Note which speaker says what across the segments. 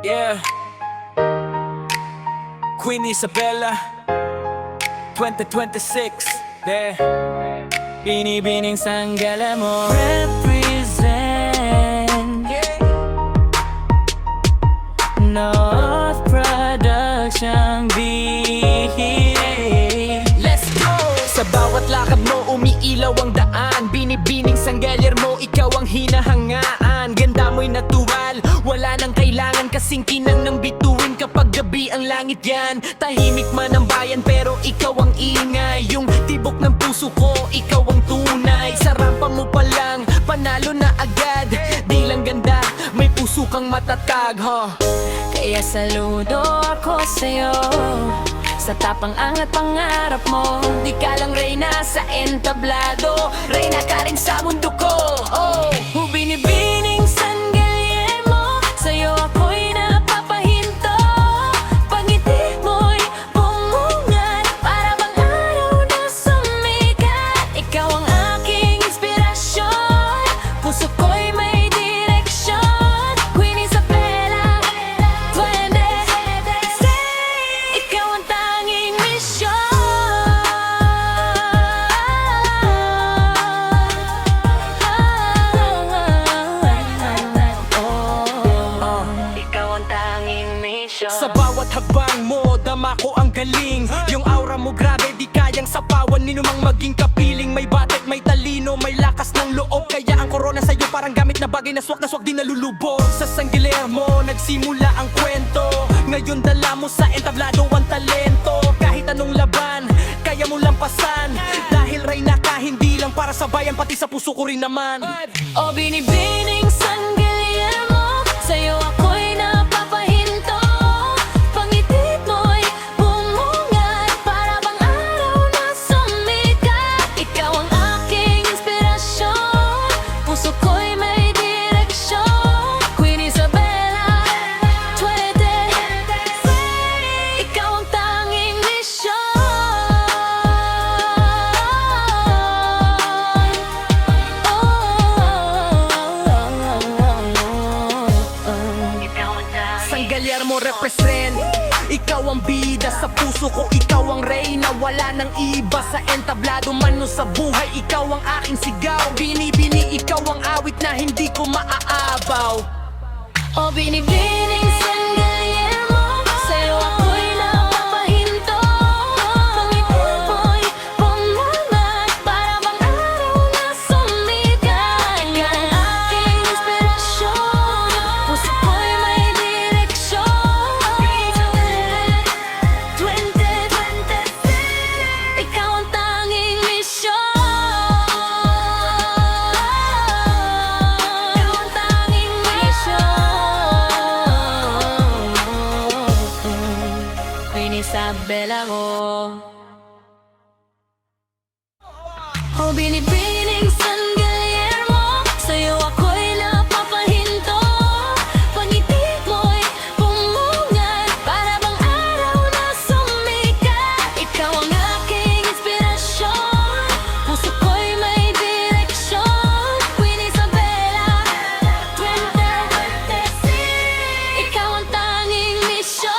Speaker 1: Yeah, Queen Isabella 2026. Yeah, binibining sanggala mo represent North Production B. Let's go! Sa bawat lakad mo umiilaw ang daan, binibining sanggalyar mo, ikaw ang hinahangaan. Ganda mo'y natural, wala nang kailangan kasing kinang ng bituin. Kapag gabi ang langit yan, tahimik man ang bayan pero ikaw ang ingay. Yung tibok ng puso ko, ikaw ang tunay. Sa rampa mo pa lang, panalo na agad. Di lang ganda, may puso kang matatag, huh?
Speaker 2: Kaya saludo ako sa'yo sa tapang angat pangarap mo.
Speaker 1: Di ka lang reyna sa entablado, reyna ka rin sa mundo ko. Oh,
Speaker 2: Binibining sanggalyar mo, sa'yo ako'y napapahinto. Pangiti mo'y bumungat, para bang araw na sumikat. Ikaw ang aking inspirasyon, puso ko'y may direksyon. Queen Isabella 2026, ikaw ang tanging misyon. Ikaw ang tanging misyon.
Speaker 1: sa bawat habang mo, dama ko ang galing. Yung aura mo grabe, di kayang sapawan ninumang maging kapiling. May batik, may talino, may lakas ng loob. Kaya ang corona sa'yo parang gamit na bagay na swak di nalulubog. Sa sanggiler mo, nagsimula ang kwento. Ngayon dala mo sa entablado ang talento. Kahit anong laban, kaya mo lampasan. Dahil reyna ka, hindi lang para sa bayan, pati sa puso ko rin naman.
Speaker 2: O binibining sanggalyar mo, sa'yo ako'y napapahinto. Pangiti mo'y bumungat, para bang araw na sumikat. Ikaw ang aking inspirasyon, puso ko'y may direksyon. Queen Isabella 2026, ikaw ang tanging misyon.
Speaker 1: Sanggalyar mo represent, ikaw ang bida sa puso ko, ikaw ang reyna, wala nang iba. Sa entablado man o sa buhay, ikaw ang aking sigaw. Binibini, ikaw ang awit na hindi ko maaabaw.
Speaker 2: O binibining sanggalyar mo, sa'yo ako'y napapahinto. Pangiti mo'y bumungat, para bang araw na sumikat. Ikaw ang aking inspirasyon, puso ko'y may direksyon. 2026, ikaw ang tanging misyon. Ikaw ang tanging misyon. Queen Isabella ko. O binibining sanggalyar mo, sa'yo ako'y napapahinto. Pangiti mo'y bumungat, para bang araw na sumikat. Ikaw ang aking inspirasyon, puso ko'y may direksyon. Queen Isabella 2026, ikaw ang tanging misyon.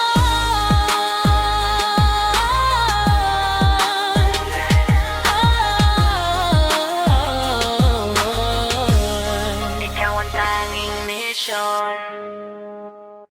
Speaker 2: Ikaw ang tanging misyon.